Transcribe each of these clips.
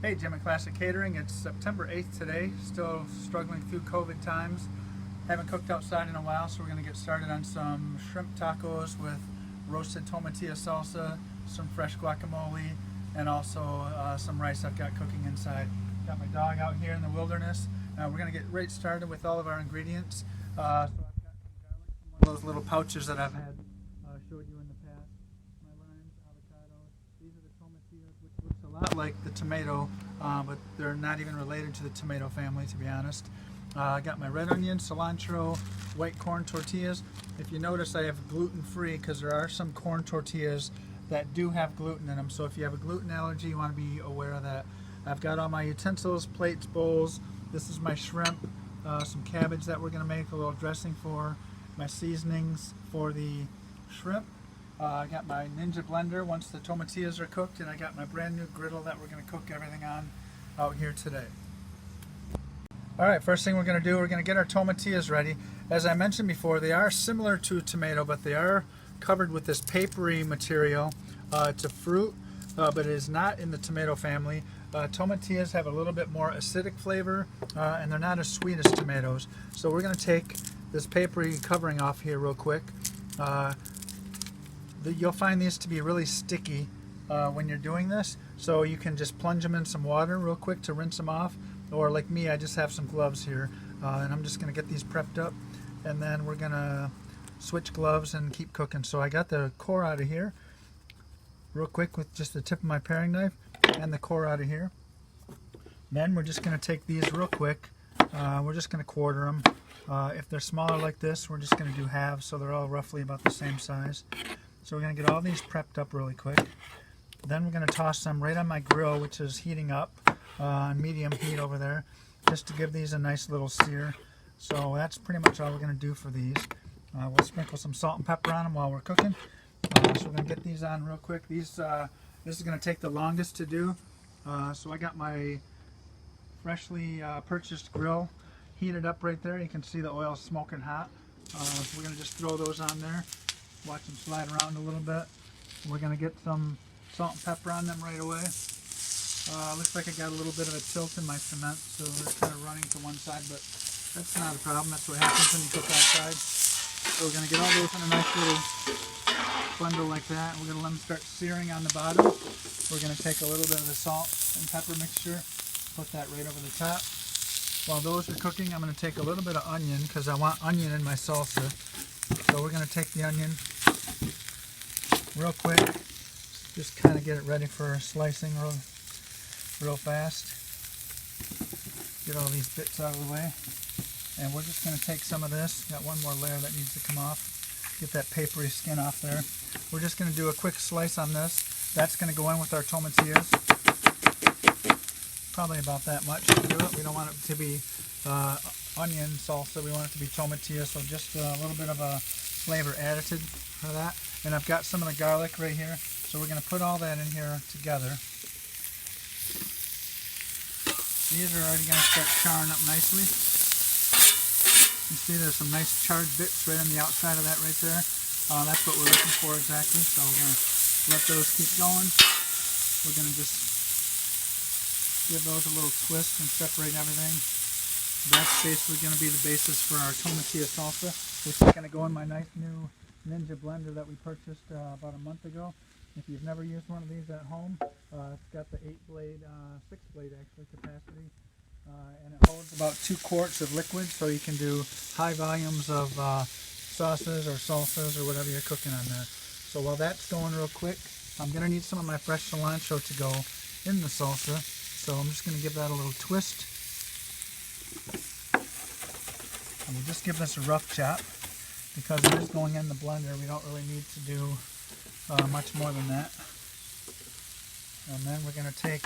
Hey, Jim and Classic Catering. It's September 8th today. Still struggling through COVID times. Haven't cooked outside in a while, so we're going to get started on some shrimp tacos with roasted tomatillo salsa, some fresh guacamole, and also some rice I've got cooking inside. Got my dog out here in the wilderness. We're going to get right started with all of our ingredients. So I've got some garlic from one of those little pouches that I've had showed you in the past. My limes, avocados. These are the tomatillos, which looks a lot like the tomato, but they're not even related to the tomato family, to be honest. I got my red onion, cilantro, white corn tortillas. If you notice, I have gluten-free because there are some corn tortillas that do have gluten in them. So if you have a gluten allergy, you want to be aware of that. I've got all my utensils, plates, bowls. This is my shrimp, some cabbage that we're going to make a little dressing for, my seasonings for the shrimp. I got my Ninja blender once the tomatillas are cooked, and I got my brand new griddle that we're going to cook everything on out here today. Alright, first thing we're going to do, we're going to get our tomatillas ready. As I mentioned before, they are similar to tomato, but they are covered with this papery material. It's a fruit, but it is not in the tomato family. Tomatillas have a little bit more acidic flavor, and they're not as sweet as tomatoes. So we're going to take this papery covering off here real quick. You'll find these to be really sticky when you're doing this, so you can just plunge them in some water real quick to rinse them off, or like me, I just have some gloves here, and I'm just going to get these prepped up, and then we're going to switch gloves and keep cooking. So I got the core out of here real quick with just the tip of my paring knife and the core out of here. Then we're just going to take these real quick. We're just going to quarter them. If they're smaller like this, we're just going to do halves, so they're all roughly about the same size. So we're going to get all these prepped up really quick. Then we're going to toss some right on my grill, which is heating up on medium heat over there, just to give these a nice little sear. So that's pretty much all we're going to do for these. We'll sprinkle some salt and pepper on them while we're cooking. So we're going to get these on real quick. This is going to take the longest to do. So I got my freshly purchased grill heated up right there. You can see the oil smoking hot. So we're going to just throw those on there. Watch them slide around a little bit. We're going to get some salt and pepper on them right away. Looks like I got a little bit of a tilt in my cement, so they're kind of running to one side, but that's not a problem. That's what happens when you cook outside. So we're going to get all those in a nice little bundle like that. We're going to let them start searing on the bottom. We're going to take a little bit of the salt and pepper mixture, put that right over the top. While those are cooking, I'm going to take a little bit of onion because I want onion in my salsa. So we're going to take the onion real quick, just kind of get it ready for slicing real fast. Get all these bits out of the way. And we're just going to take some of this. Got one more layer that needs to come off. Get that papery skin off there. We're just going to do a quick slice on this. That's going to go in with our tomatillas. Probably about that much to do it. We don't want it to be onion salsa. We want it to be tomatillo, so just a little bit of a flavor additive for that. And I've got some of the garlic right here, so we're going to put all that in here together. These are already going to start charring up nicely. You see there's some nice charred bits right on the outside of that right there. That's what we're looking for exactly, so we're going to let those keep going. We're going to just give those a little twist and separate everything. That's basically going to be the basis for our tomatillo salsa, which is going to go in my nice new Ninja blender that we purchased about a month ago. If you've never used one of these at home, it's got the 6-blade actually capacity, and it holds about 2 quarts of liquid, so you can do high volumes of sauces or salsas or whatever you're cooking on there. So while that's going real quick, I'm going to need some of my fresh cilantro to go in the salsa. So I'm just going to give that a little twist. And we'll just give this a rough chop because it is going in the blender. We don't really need to do much more than that. And then we're going to take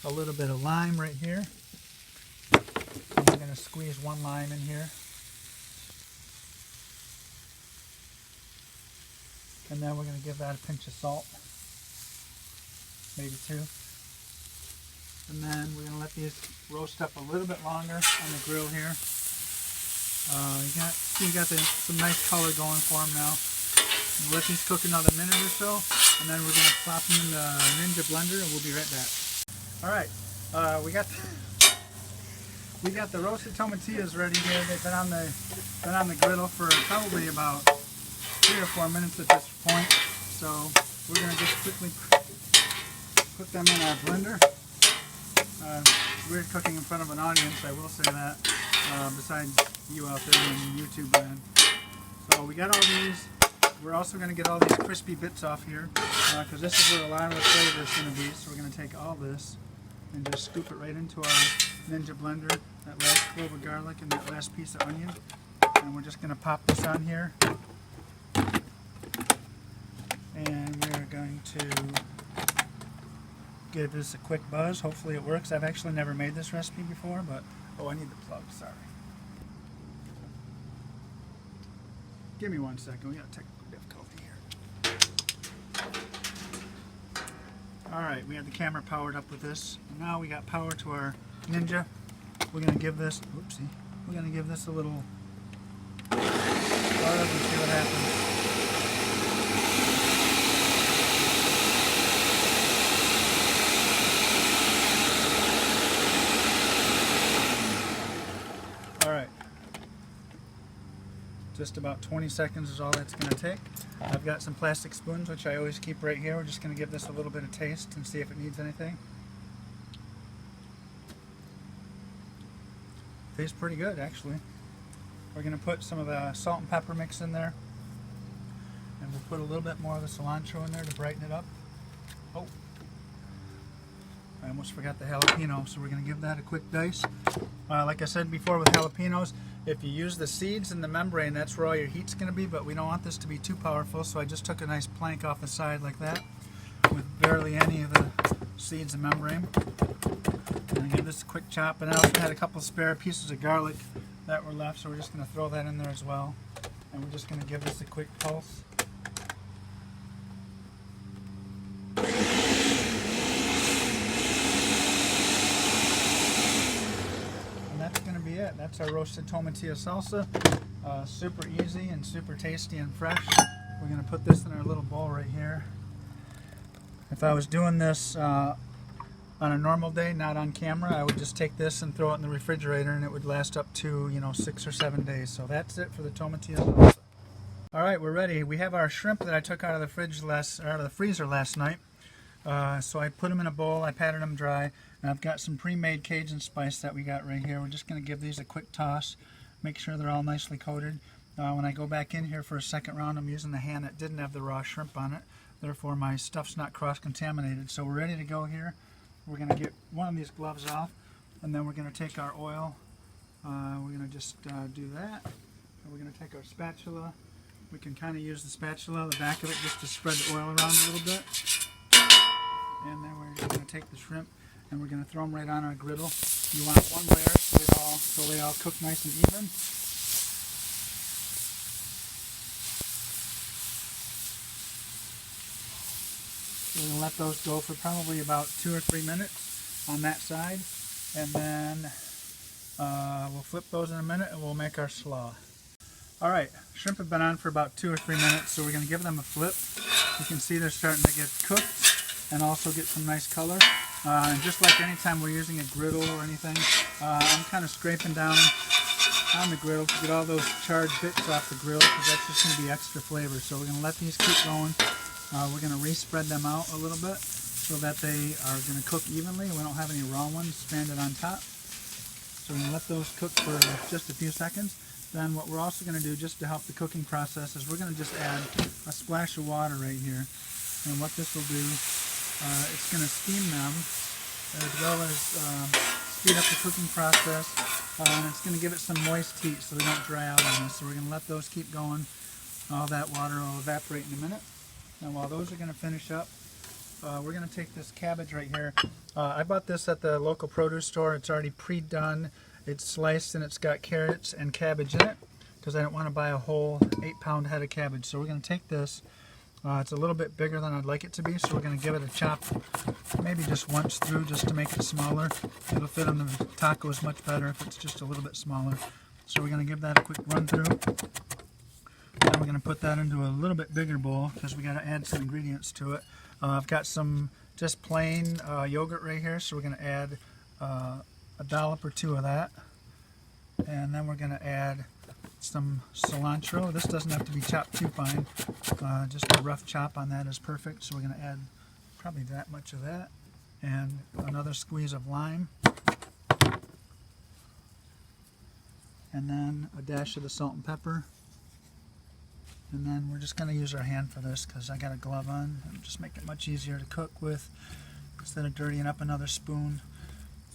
a little bit of lime right here. And we're going to squeeze one lime in here. And then we're going to give that a pinch of salt. Maybe 2. And then we're going to let these roast up a little bit longer on the grill here. You got some nice color going for them now. We'll let these cook another minute or so, and then we're going to plop them in the Ninja blender, and we'll be right back. Alright, We got the roasted tomatillos ready here. They've been on the griddle for probably about 3 or 4 minutes at this point. So we're gonna just quickly put them in our blender. Weird cooking in front of an audience, I will say that. Besides you out there in YouTube land. So we got all these. We're also going to get all these crispy bits off here because this is where a lot of the flavor is going to be. So we're going to take all this and just scoop it right into our Ninja blender, that last clove of garlic and that last piece of onion. And we're just going to pop this on here. And we're going to give this a quick buzz. Hopefully it works. I've actually never made this recipe before, but oh, I need the plug, sorry. Give me 1 second, we got technical difficulty here. Alright, we have the camera powered up with this. And now we got power to our Ninja. We're going to give this, whoopsie, we're going to give this a little buzz and see what happens. Alright, just about 20 seconds is all that's going to take. I've got some plastic spoons which I always keep right here. We're just going to give this a little bit of taste and see if it needs anything. Tastes pretty good actually. We're going to put some of the salt and pepper mix in there. And we'll put a little bit more of the cilantro in there to brighten it up. Oh, I almost forgot the jalapeno, so we're going to give that a quick dice. Like I said before with jalapenos, if you use the seeds in the membrane, that's where all your heat's going to be, but we don't want this to be too powerful, so I just took a nice plank off the side like that with barely any of the seeds and membrane. I'm going to give this a quick chop, and I also had a couple spare pieces of garlic that were left, so we're just going to throw that in there as well. And we're just going to give this a quick pulse. That's our roasted tomatillo salsa. Super easy and super tasty and fresh. We're going to put this in our little bowl right here. If I was doing this on a normal day, not on camera, I would just take this and throw it in the refrigerator and it would last up to 6 or 7 days. So that's it for the tomatillo salsa. Alright, we're ready. We have our shrimp that I took out of the freezer last night. So I put them in a bowl, I patted them dry, and I've got some pre-made Cajun spice that we got right here. We're just going to give these a quick toss, make sure they're all nicely coated. When I go back in here for a second round, I'm using the hand that didn't have the raw shrimp on it, therefore my stuff's not cross-contaminated. So we're ready to go here. We're going to get one of these gloves off, and then we're going to take our oil. We're going to just do that. And we're going to take our spatula. We can kind of use the spatula, the back of it, just to spread the oil around a little bit. And then we're going to take the shrimp and we're going to throw them right on our griddle. You want one layer so they all cook nice and even. We're going to let those go for probably about 2 or 3 minutes on that side. And then we'll flip those in a minute and we'll make our slaw. Alright, shrimp have been on for about 2 or 3 minutes, so we're going to give them a flip. You can see they're starting to get cooked and also get some nice color. And just like anytime we're using a griddle or anything, I'm kind of scraping down on the griddle to get all those charred bits off the grill because that's just going to be extra flavor. So we're going to let these keep going. We're going to re-spread them out a little bit so that they are going to cook evenly and we don't have any raw ones stranded on top. So we're going to let those cook for just a few seconds. Then what we're also going to do just to help the cooking process is we're going to just add a splash of water right here. And what this will do, it's going to steam them as well as speed up the cooking process, and it's going to give it some moist heat so they don't dry out on us. So we're going to let those keep going. All that water will evaporate in a minute. And while those are going to finish up, we're going to take this cabbage right here. I bought this at the local produce store. It's already pre-done. It's sliced and it's got carrots and cabbage in it because I don't want to buy a whole 8-pound head of cabbage. So we're going to take this. It's a little bit bigger than I'd like it to be, so we're going to give it a chop maybe just once through just to make it smaller. It'll fit on the tacos much better if it's just a little bit smaller. So we're going to give that a quick run through. Then we're going to put that into a little bit bigger bowl because we got to add some ingredients to it. I've got some just plain yogurt right here, so we're going to add a dollop or two of that. And then we're going to add some cilantro. This doesn't have to be chopped too fine. Just a rough chop on that is perfect. So we're going to add probably that much of that. And another squeeze of lime. And then a dash of the salt and pepper. And then we're just going to use our hand for this because I got a glove on and just make it much easier to cook with instead of dirtying up another spoon.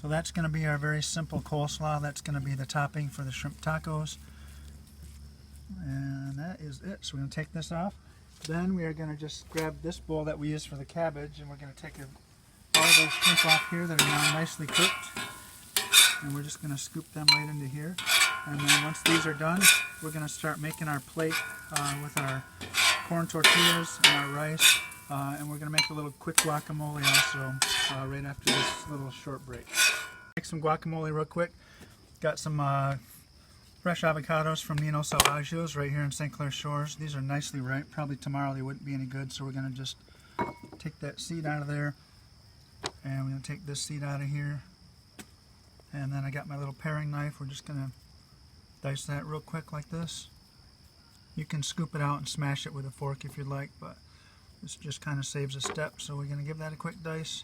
So that's going to be our very simple coleslaw. That's going to be the topping for the shrimp tacos. And that is it. So we're going to take this off. Then we are going to just grab this bowl that we use for the cabbage, and we're going to take all of those shrimp off here that are now nicely cooked. And we're just going to scoop them right into here. And then once these are done, we're going to start making our plate with our corn tortillas and our rice. And we're going to make a little quick guacamole also right after this little short break. Make some guacamole real quick. Got some fresh avocados from Nino Salvaggio's right here in St. Clair Shores. These are nicely ripe. Probably tomorrow they wouldn't be any good, so we're going to just take that seed out of there. And we're going to take this seed out of here. And then I got my little paring knife. We're just going to dice that real quick like this. You can scoop it out and smash it with a fork if you'd like, but this just kind of saves a step, so we're going to give that a quick dice.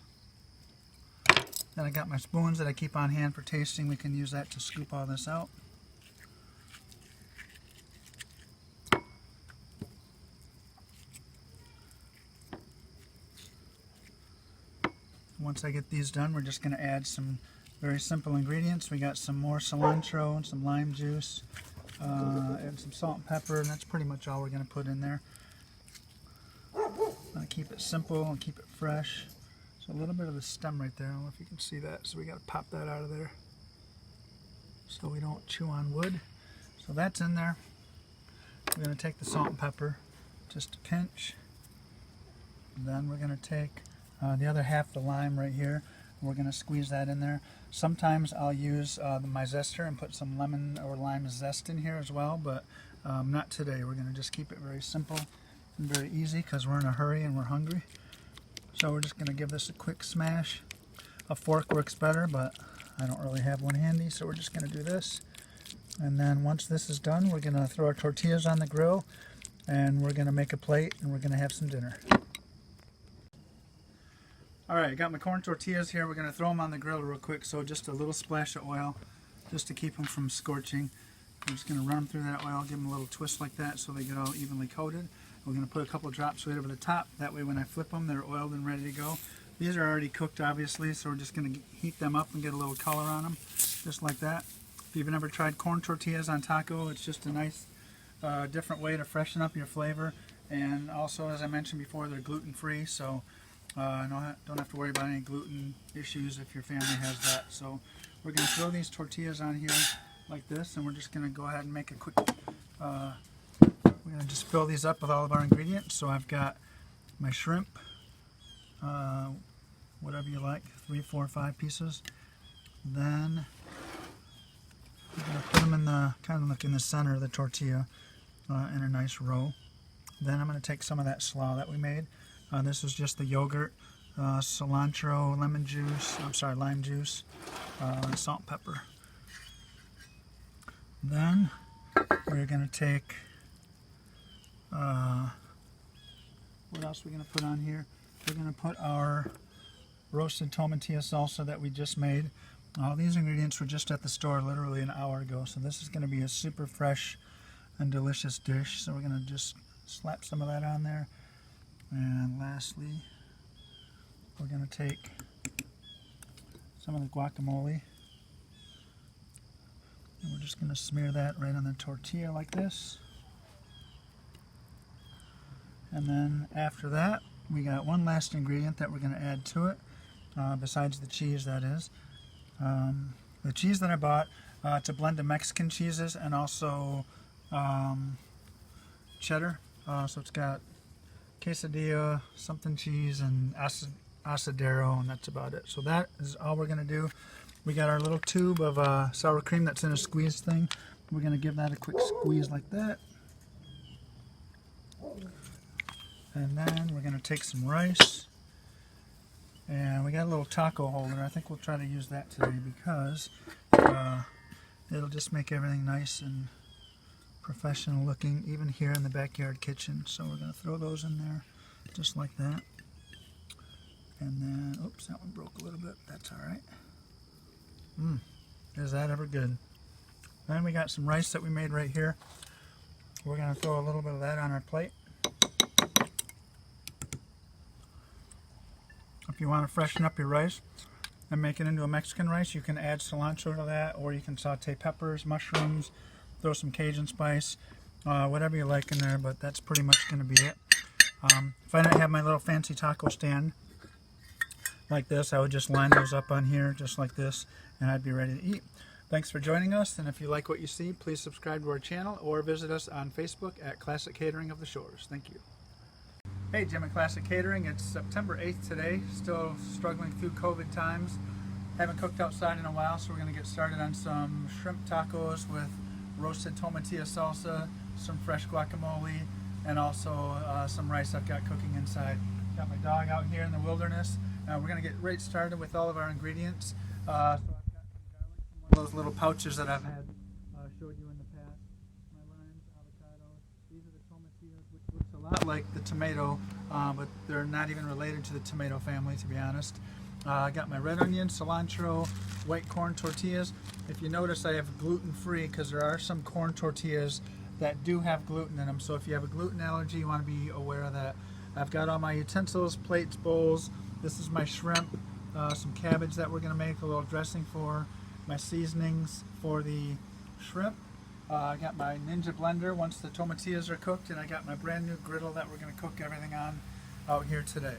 Then I got my spoons that I keep on hand for tasting. We can use that to scoop all this out. Once I get these done, we're just going to add some very simple ingredients. We got some more cilantro and some lime juice and some salt and pepper, and that's pretty much all we're going to put in there. Keep it simple and keep it fresh. So a little bit of the stem right there. I don't know if you can see that. So we got to pop that out of there so we don't chew on wood. So that's in there. We're going to take the salt and pepper, just a pinch. Then we're going to take the other half of the lime right here. We're going to squeeze that in there. Sometimes I'll use my zester and put some lemon or lime zest in here as well, but not today. We're going to just keep it very simple and very easy because we're in a hurry and we're hungry. So we're just going to give this a quick smash. A fork works better, but I don't really have one handy, so we're just going to do this. And then once this is done, we're going to throw our tortillas on the grill, and we're going to make a plate, and we're going to have some dinner. Alright, I got my corn tortillas here. We're going to throw them on the grill real quick, so just a little splash of oil just to keep them from scorching. I'm just going to run them through that oil, give them a little twist like that so they get all evenly coated. We're going to put a couple drops right over the top. That way when I flip them, they're oiled and ready to go. These are already cooked, obviously, so we're just going to heat them up and get a little color on them, just like that. If you've never tried corn tortillas on taco, it's just a nice different way to freshen up your flavor. And also, as I mentioned before, they're gluten-free, so don't have to worry about any gluten issues if your family has that. So we're going to throw these tortillas on here like this, and we're just going to go ahead and make a quick we're going to just fill these up with all of our ingredients. So I've got my shrimp, whatever you like, 3, 4, 5 pieces. Then I'm going to put them in the kind of like in the center of the tortilla in a nice row. Then I'm going to take some of that slaw that we made. This is just the yogurt, cilantro, lime juice, salt and pepper. Then we're going to take, what else are we going to put on here? We're going to put our roasted tomatillo salsa that we just made. All these ingredients were just at the store literally an hour ago, so this is going to be a super fresh and delicious dish. So we're going to just slap some of that on there. And lastly, we're going to take some of the guacamole, and we're just going to smear that right on the tortilla like this. And then after that, we got one last ingredient that we're going to add to it, besides the cheese, that is. The cheese that I bought, it's a blend of Mexican cheeses and also cheddar. So it's got quesadilla, something cheese, and asadero, and that's about it. So that is all we're going to do. We got our little tube of sour cream that's in a squeeze thing. We're going to give that a quick squeeze like that. And then we're going to take some rice, And we got a little taco holder. I think we'll try to use that today because it'll just make everything nice and professional looking, even here in the backyard kitchen. So we're going to throw those in there just like that. And then, oops, that one broke a little bit. That's all right. Is that ever good? Then we got some rice that we made right here. We're going to throw a little bit of that on our plate. If you want to freshen up your rice and make it into a Mexican rice, you can add cilantro to that, or you can saute peppers, mushrooms, throw some Cajun spice, whatever you like in there, but that's pretty much going to be it. If I didn't have my little fancy taco stand like this, I would just line those up on here just like this, and I'd be ready to eat. Thanks for joining us, and if you like what you see, please subscribe to our channel or visit us on Facebook at Classic Catering of the Shores. Thank you. Hey, Jim and Classic Catering. It's September 8th today. Still struggling through COVID times. Haven't cooked outside in a while, so we're going to get started on some shrimp tacos with roasted tomatillo salsa, some fresh guacamole, and also some rice I've got cooking inside. Got my dog out here in the wilderness. We're going to get right started with all of our ingredients. So I've got some garlic from one of those little pouches that I've had showed you in the past. My limes, avocados. These are the tomatillos, which looks a lot like the tomato, but they're not even related to the tomato family, to be honest. I got my red onion, cilantro, white corn tortillas. If you notice, I have gluten-free because there are some corn tortillas that do have gluten in them. So if you have a gluten allergy, you want to be aware of that. I've got all my utensils, plates, bowls. This is my shrimp, some cabbage that we're going to make a little dressing for, my seasonings for the shrimp. I got my Ninja blender once the tomatillas are cooked, and I got my brand new griddle that we're going to cook everything on out here today.